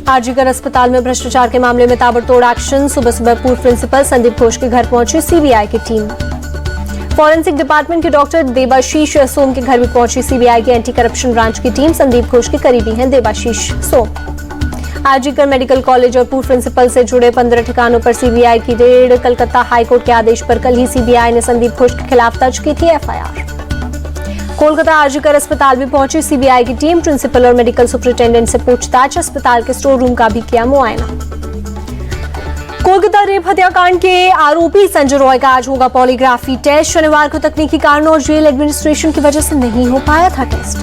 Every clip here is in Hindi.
आरजीकर अस्पताल में भ्रष्टाचार के मामले में ताबड़तोड़ एक्शन। सुबह सुबह पूर्व प्रिंसिपल संदीप घोष के घर पहुंची सीबीआई की टीम। फॉरेंसिक डिपार्टमेंट के डॉक्टर देबाशीष सोम के घर भी पहुंची सीबीआई की एंटी करप्शन ब्रांच की टीम। संदीप घोष के करीबी हैं देबाशीष सोम। आरजीकर मेडिकल कॉलेज और पूर्व प्रिंसिपल से जुड़े 15 ठिकानों पर सीबीआई की रेड। कलकत्ता हाईकोर्ट के आदेश पर कल ही सीबीआई ने संदीप घोष के खिलाफ दर्ज की थी एफआईआर। कोलकाता आरजीकर अस्पताल में पहुंची सीबीआई की टीम। प्रिंसिपल और मेडिकल सुपरिटेंडेंट से पूछताछ। अस्पताल के स्टोर रूम का भी किया मुआयना। कोलकाता रेप हत्याकांड के आरोपी संजय रॉय का आज होगा पॉलीग्राफी टेस्ट। शनिवार को तकनीकी कारणों और जेल एडमिनिस्ट्रेशन की वजह से नहीं हो पाया था टेस्ट।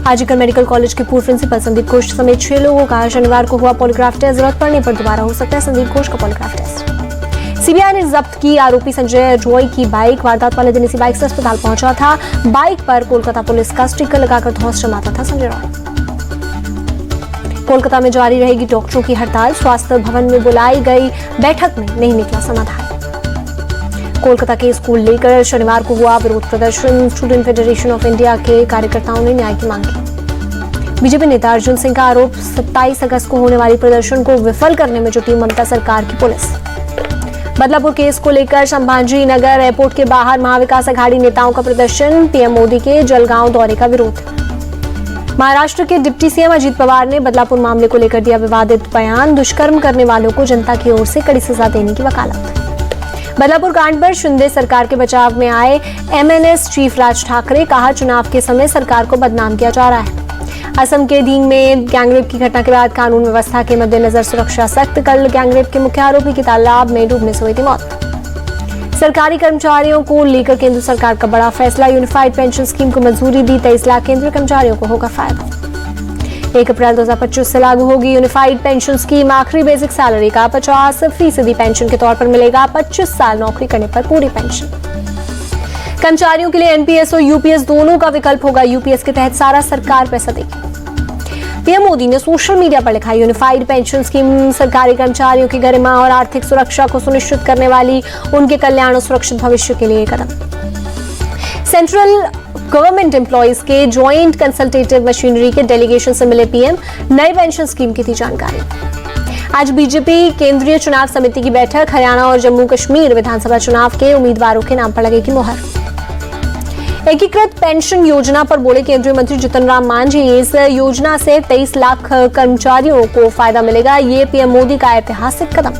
आरजीकर मेडिकल कॉलेज के पूर्व प्रिंसिपल संदीप घोष समेत 6 लोगों का शनिवार को हुआ पॉलीग्राफ टेस्ट। जरूरत पड़ने पर दोबारा हो सकता है संदीप घोष का पॉलीग्राफ टेस्ट। सीबीआई ने जब्त की आरोपी संजय रॉय की बाइक। वारदात वाले दिन इसी बाइक से अस्पताल पहुंचा था। बाइक पर कोलकाता पुलिस का स्टिकर लगाकर धौंस जमाता था संजय रॉय। कोलकाता में जारी रहेगी डॉक्टरों की हड़ताल। स्वास्थ्य भवन में बुलाई गई बैठक में नहीं निकला समाधान। कोलकाता के स्कूल लेकर शनिवार को हुआ विरोध प्रदर्शन। स्टूडेंट फेडरेशन ऑफ इंडिया के कार्यकर्ताओं ने न्याय की मांग की। बीजेपी नेता अर्जुन सिंह का आरोप 27 अगस्त को होने वाली प्रदर्शन को विफल करने में जुटी ममता सरकार की पुलिस। बदलापुर केस को लेकर संभाजी नगर एयरपोर्ट के बाहर महाविकास अघाड़ी नेताओं का प्रदर्शन। पीएम मोदी के जलगांव दौरे का विरोध। महाराष्ट्र के डिप्टी सीएम अजीत पवार ने बदलापुर मामले को लेकर दिया विवादित बयान। दुष्कर्म करने वालों को जनता की ओर से कड़ी सजा देने की वकालत। बदलापुर कांड पर शिंदे सरकार के बचाव में आए एमएनएस चीफ राज ठाकरे। कहा चुनाव के समय सरकार को बदनाम किया जा रहा है। असम के दींग में गैंगरेप की घटना के बाद कानून व्यवस्था के मद्देनजर सुरक्षा सख्त। कल गैंगरेप के मुख्य आरोपी की तालाब में डूबने से हुई थी मौत। सरकारी कर्मचारियों को लेकर केंद्र सरकार का बड़ा फैसला। यूनिफाइड पेंशन स्कीम को मंजूरी दी। 23 लाख केंद्रीय कर्मचारियों को होगा फायदा। 1 अप्रैल 2025 से लागू होगी यूनिफाइड पेंशन स्कीम। आखिरी बेसिक सैलरी का 50% पेंशन के तौर पर मिलेगा। 25 साल नौकरी करने पर पूरी पेंशन। कर्मचारियों के लिए एनपीएस और यूपीएस दोनों का विकल्प होगा। यूपीएस के तहत सारा सरकार पैसा देगी। पीएम मोदी ने सोशल मीडिया पर लिखा यूनिफाइड पेंशन स्कीम सरकारी कर्मचारियों की गरिमा और आर्थिक सुरक्षा को सुनिश्चित करने वाली, उनके कल्याण और सुरक्षित भविष्य के लिए कदम। सेंट्रल गवर्नमेंट एम्प्लॉइज के ज्वाइंट कंसल्टेटिव मशीनरी के डेलीगेशन से मिले पीएम। नई पेंशन स्कीम की थी जानकारी। आज बीजेपी केंद्रीय चुनाव समिति की बैठक। हरियाणा और जम्मू कश्मीर विधानसभा चुनाव के उम्मीदवारों के नाम पर लगेगी मुहर। एकीकृत पेंशन योजना पर बोले केंद्रीय मंत्री जीतन राम मांझी। इस योजना से 23 लाख कर्मचारियों को फायदा मिलेगा। ये पीएम मोदी का ऐतिहासिक कदम।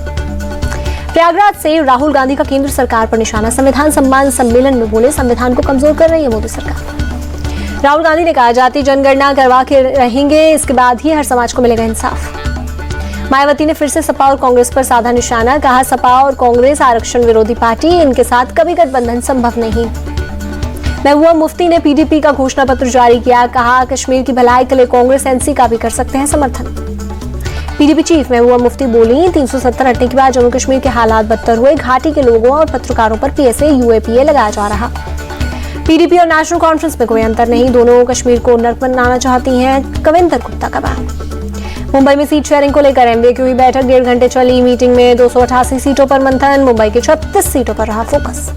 प्रयागराज से राहुल गांधी का केंद्र सरकार पर निशाना। संविधान सम्मान सम्मेलन में बोले संविधान को कमजोर कर रही है मोदी सरकार। राहुल गांधी ने कहा जाति जनगणना करवा के रहेंगे, इसके बाद ही हर समाज को मिलेगा इंसाफ। मायावती ने फिर से सपा और कांग्रेस पर साधा निशाना। कहा सपा और कांग्रेस आरक्षण विरोधी पार्टी, इनके साथ कभी गठबंधन संभव नहीं। महबूबा मुफ्ती ने पीडीपी का घोषणा पत्र जारी किया। कहा कश्मीर की भलाई के लिए कांग्रेस एनसी का भी कर सकते हैं समर्थन। पीडीपी चीफ महबूबा मुफ्ती बोली 370 हटने के बाद जम्मू कश्मीर के हालात बदतर हुए। घाटी के लोगों और पत्रकारों पर पीएसए यूएपीए लगाया जा रहा। पीडीपी और नेशनल कॉन्फ्रेंस में कोई अंतर नहीं, दोनों कश्मीर को नर्क बनाना चाहती हैं। कविंदर गुप्ता का बयान। मुंबई में सीट शेयरिंग को लेकर एमबीए की हुई बैठक। 1.5 घंटे चली मीटिंग में 288 सीटों पर मंथन। मुंबई के 36 सीटों पर रहा फोकस।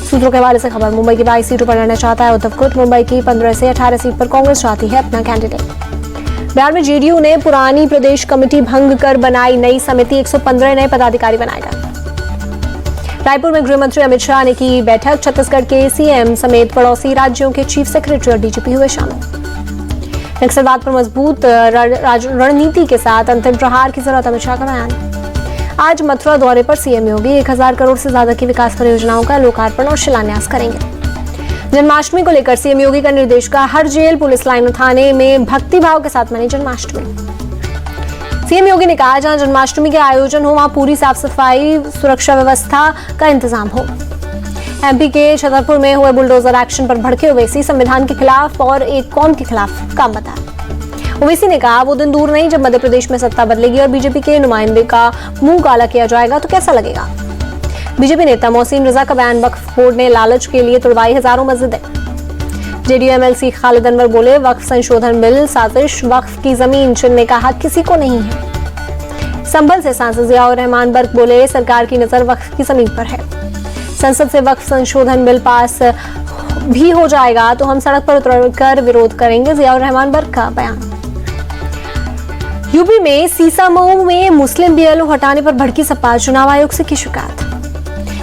सूत्रों के हवाले से खबर। मुंबई की 22 सीटों पर लड़ना चाहता है उद्धव गुट। मुंबई की 15 से 18 सीट पर कांग्रेस चाहती है अपना कैंडिडेट। बिहार में जेडीयू ने पुरानी प्रदेश कमेटी भंग कर बनाई नई समिति। 115 नए पदाधिकारी बनाए गए। रायपुर में गृह मंत्री अमित शाह ने की बैठक। छत्तीसगढ़ के सीएम समेत पड़ोसी राज्यों के चीफ सेक्रेटरी और डीजीपी हुए शामिल। नक्सलवाद पर मजबूत रणनीति के साथ अंतिम प्रहार की जरूरत। अमित शाह का बयान। आज मथुरा दौरे पर सीएम योगी 1000 करोड़ से ज्यादा की विकास परियोजनाओं का लोकार्पण और शिलान्यास करेंगे। जन्माष्टमी को लेकर सीएम योगी का निर्देश। का हर जेल, पुलिस लाइन और थाने में भक्तिभाव के साथ मनी जन्माष्टमी। सीएम योगी ने कहा जहां जन्माष्टमी के आयोजन हो वहां पूरी साफ सफाई सुरक्षा व्यवस्था का इंतजाम हो। एमपी के छतरपुर में हुए बुलडोजर एक्शन पर भड़के ओवैसी। संविधान के खिलाफ और एक कौम के खिलाफ काम बताया। ओवैसी ने कहा वो दिन दूर नहीं जब मध्य प्रदेश में सत्ता बदलेगी और बीजेपी के नुमाइंदे का मुंह काला किया जाएगा तो कैसा लगेगा। बीजेपी नेता मोहसिन रजा का बयान। वक्फ बोर्ड ने लालच के लिए तोड़वाई हजारों मस्जिदें। जेडीयू एमएलसी खालिद अनवर बोले वक्फ संशोधन बिल साजिश। वक्फ की जमीन छीनने का हक किसी को नहीं है। संभल से सांसद जियाउर रहमान बर्क बोले सरकार की नजर वक्फ की जमीन पर है। संसद से वक्फ संशोधन बिल पास भी हो जाएगा तो हम सड़क पर उतरकर विरोध करेंगे। जियाउर रहमान बर्क का बयान। यूपी में सीसामऊ में मुस्लिम बीएलओ हटाने पर भड़की सपा, चुनाव आयोग से की शिकायत।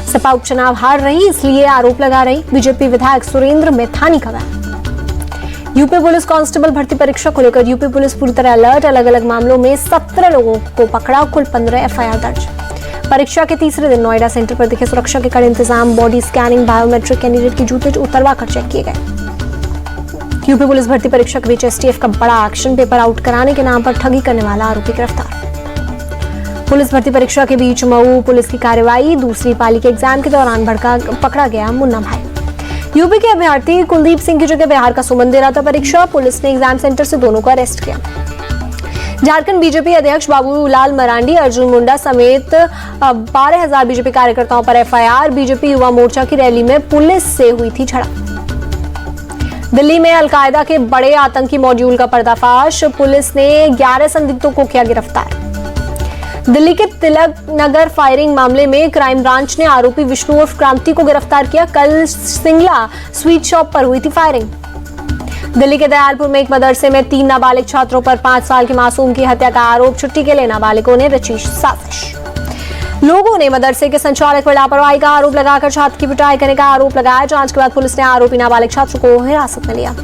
सपा उपचुनाव हार रही इसलिए आरोप लगा रही बीजेपी विधायक सुरेंद्र मैथानी का बयान। यूपी पुलिस कांस्टेबल भर्ती परीक्षा को लेकर यूपी पुलिस पूरी तरह अलर्ट, अलग अलग मामलों में 17 लोगों को पकड़ा, कुल 15 एफआईआर दर्ज। परीक्षा के तीसरे दिन नोएडा सेंटर पर दिखे सुरक्षा के कड़े इंतजाम, बॉडी स्कैनिंग, बायोमेट्रिक, कैंडिडेट की जूते उतरवा कर चेक किए गए। यूपी पुलिस भर्ती परीक्षा के बीच एसटीएफ का बड़ा एक्शन, पेपर आउट कराने के नाम पर ठगी करने वाला आरोपी गिरफ्तार। पुलिस भर्ती परीक्षा के बीच मऊ पुलिस की कार्रवाई, दूसरी पाली के एग्जाम के दौरान पकड़ा गया मुन्ना भाई। यूपी के अभ्यर्थी कुलदीप सिंह की जगह बिहार का सुमन दे रहा था परीक्षा, पुलिस ने एग्जाम सेंटर से दोनों को अरेस्ट किया। झारखंड बीजेपी अध्यक्ष बाबूलाल मरांडी, अर्जुन मुंडा समेत 12,000 बीजेपी कार्यकर्ताओं पर एफआईआर, बीजेपी युवा मोर्चा की रैली में पुलिस से हुई थी झड़प। दिल्ली में अलकायदा के बड़े आतंकी मॉड्यूल का पर्दाफाश, पुलिस ने 11 संदिग्धों को किया गिरफ्तार। दिल्ली के तिलक नगर फायरिंग मामले में क्राइम ब्रांच ने आरोपी विष्णु उर्फ क्रांति को गिरफ्तार किया। कल सिंगला स्वीट शॉप पर हुई थी फायरिंग। दिल्ली के दयालपुर में एक मदरसे में 3 नाबालिग छात्रों पर 5 साल के मासूम की हत्या का आरोप, छुट्टी के लिए नाबालिगों ने रची साजिश। लोगों ने मदरसे के संचालक पर लापरवाही का आरोप लगाकर छात्र की पिटाई करने का आरोप लगाया। जांच के बाद पुलिस ने आरोपी नाबालिग छात्र को हिरासत में लिया।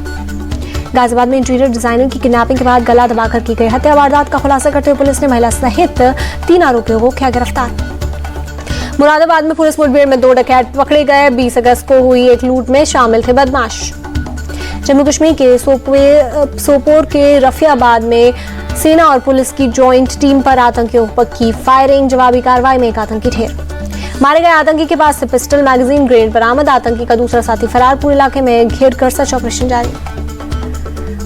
गाजियाबाद में इंटीरियर डिजाइनर की किडनैपिंग के बाद गला दबाकर की गई हत्या वारदात का खुलासा करते हुए पुलिस ने महिला सहित 3 आरोपियों को किया गिरफ्तार। मुरादाबाद में पुलिस मुठभेड़ में 2 डकैत पकड़े गए। 20 अगस्त को हुई एक लूट में शामिल थे बदमाश। जम्मू कश्मीर के सोपोर के रफियाबाद में सेना और पुलिस की ज्वाइंट टीम पर आतंकियों पर की फायरिंग, जवाबी कार्रवाई में एक आतंकी ढेर। मारे गए आतंकी के पास से पिस्टल, मैगजीन, ग्रेनेड बरामद। आतंकी का दूसरा साथी फरार, पूरे इलाके में घेर कर सर्च ऑपरेशन जारी।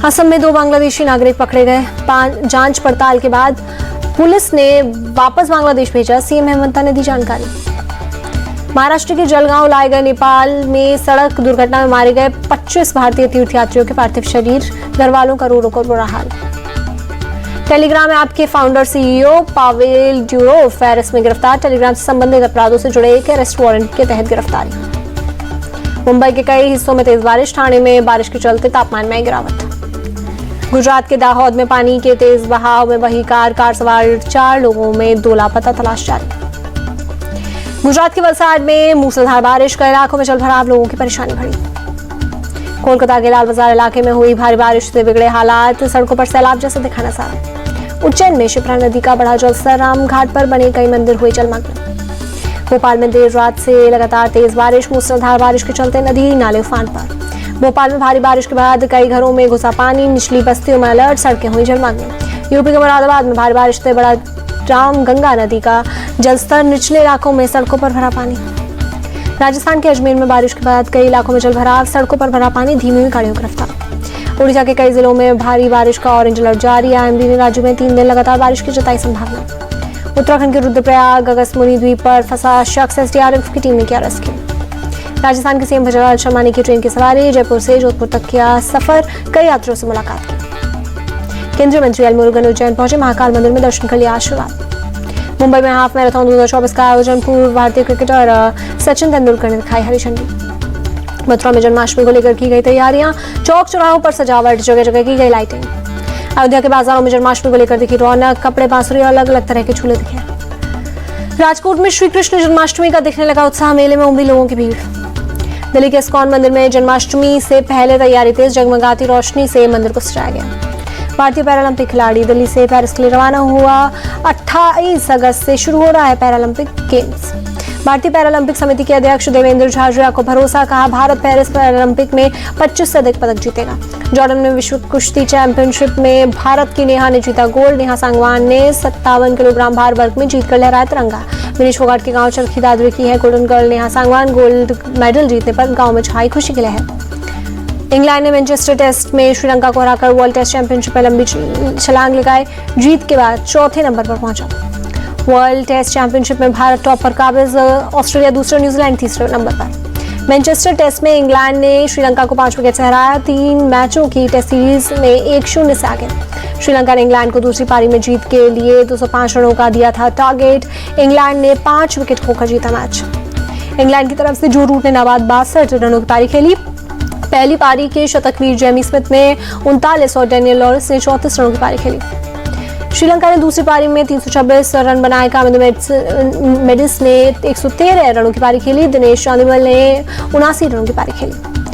असम में 2 बांग्लादेशी नागरिक पकड़े गए। जांच पड़ताल के बाद पुलिस ने वापस बांग्लादेश भेजा, सीएम हेमंत ने दी जानकारी। महाराष्ट्र के जलगांव लाए गए नेपाल में सड़क दुर्घटना में मारे गए 25 भारतीय तीर्थयात्रियों के पार्थिव शरीर, घर वालों का रो रो कर बुरा हाल। टेलीग्राम ऐप के founder CEO Pavel Durov Paris में गिरफ्तार, टेलीग्राम से संबंधित अपराधों से जुड़े एक अरेस्ट वारंट के तहत गिरफ्तारी। मुंबई के कई हिस्सों में तेज बारिश, ठाणे में बारिश के चलते तापमान में गिरावट। गुजरात के दाहोद में पानी के तेज बहाव में बही कार सवार 4 लोगों में 2 लापता, तलाश जारी। गुजरात के वलसाड में मूसलाधार बारिश, कई इलाकों में जलभराव, लोगों की परेशानी बढ़ी। कोलकाता के लाल बाजार इलाके में हुई भारी बारिश से बिगड़े हालात, सड़कों पर सैलाब जैसा दिखा नजारा। उज्जैन में शिप्रा नदी का बढ़ा जलस्तर, राम घाट पर बने कई मंदिर हुए जलमग्न। भोपाल में देर रात से लगातार तेज बारिश, मूसलाधार बारिश के चलते नदी नाले उफान पर। भोपाल में भारी बारिश के बाद कई घरों में घुसा पानी, निचली बस्तियों में अलर्ट, सड़कें हुई जलमग्न। यूपी के मुरादाबाद में भारी बारिश से बड़ा राम गंगा नदी का जलस्तर, निचले इलाकों में सड़कों पर भरा पानी। राजस्थान के अजमेर में बारिश के बाद कई इलाकों में जलभराव, सड़कों पर भरा पानी, धीमी हुई गाड़ियों की रफ्तार। उड़ीसा के कई जिलों में भारी बारिश का ऑरेंज अलर्ट जारी। आईएमडी ने राज्य में 3 दिन लगातार बारिश की जताई संभावना। उत्तराखंड के रुद्रप्रयाग अगस्त्यमुनि द्वीप पर फंसा शख्स, एसडीआरएफ की टीम ने किया रेस्क्यू। राजस्थान के सीएम भजनलाल शर्मा ने की ट्रेन की सवारी, जयपुर से जोधपुर तक किया सफर, कई यात्रियों से मुलाकात की। केंद्रीय मंत्री एल मुरुगन उज्जैन पहुंचे, महाकाल मंदिर में दर्शन कर लिया आशीर्वाद। मुंबई में हाफ मैराथन 2024 का आयोजन, पूर्व भारतीय क्रिकेटर सचिन तेंदुलकर ने दिखाई हरी झंडी। मथुरा में जन्माष्टमी को लेकर की गई तैयारियां, चौक चौराहों पर सजावट, जगह जगह की गई लाइटिंग। अयोध्या के बाजारों में जन्माष्टमी को लेकर दिखी रौनक, कपड़े, बांसुरी और अलग अलग तरह के झूले दिखे। राजकोट में श्री कृष्ण जन्माष्टमी का दिखने लगा उत्साह, मेले में उमड़ी लोगों की भीड़। दिल्ली के इस्कॉन मंदिर में जन्माष्टमी से पहले तैयारी तेज, जगमगाती रोशनी से मंदिर को सजाया गया। भारतीय पैरालंपिक खिलाड़ी दिल्ली से पेरिस के लिए रवाना हुआ। 28 अगस्त से शुरू हो रहा है पैरालंपिक गेम्स। भारतीय पैरालंपिक समिति के अध्यक्ष देवेंद्र झाझरिया को भरोसा, कहा भारत पेरिस पैरालंपिक में 25 से अधिक पदक जीतेगा। जॉर्डन में विश्व कुश्ती चैंपियनशिप में भारत की नेहा ने जीता गोल्ड। नेहा सांगवान ने 57 किलोग्राम भार वर्ग में जीतकर लहराया तिरंगा। विनेश फोगाट के गांव चरखी दादरी की है golden girl Neha Sangwan, gold medal जीतने पर गांव में छाई खुशी की लहर। इंग्लैंड ने मैनचेस्टर टेस्ट में श्रीलंका को हराकर वर्ल्ड टेस्ट चैंपियनशिप में लंबी छलांग लगाई, जीत के बाद 4थे नंबर पर पहुंचा। वर्ल्ड टेस्ट चैंपियनशिप में भारत टॉप पर काबिज, ऑस्ट्रेलिया दूसरे, न्यूजीलैंड तीसरे नंबर पर। मैनचेस्टर टेस्ट में इंग्लैंड ने श्रीलंका को 5 विकेट से हराया। 3 मैचों की टेस्ट सीरीज में 1-0 से आगे। श्रीलंका ने इंग्लैंड को दूसरी पारी में जीत के लिए 205 रनों का दिया था टारगेट। इंग्लैंड ने 5 विकेट खोकर जीता मैच। इंग्लैंड की तरफ से जो रूट ने नाबाद 62 रनों की पारी खेली। पहली पारी के शतकवीर जेमी स्मिथ ने 39 और डेनियल लॉरेंस ने 34 रनों की पारी खेली। श्रीलंका ने दूसरी पारी में 326 रन बनाए। कामिंदु मेडिस ने 113 रनों की पारी खेली। दिनेश चांदीमल ने 79 रनों की पारी खेली।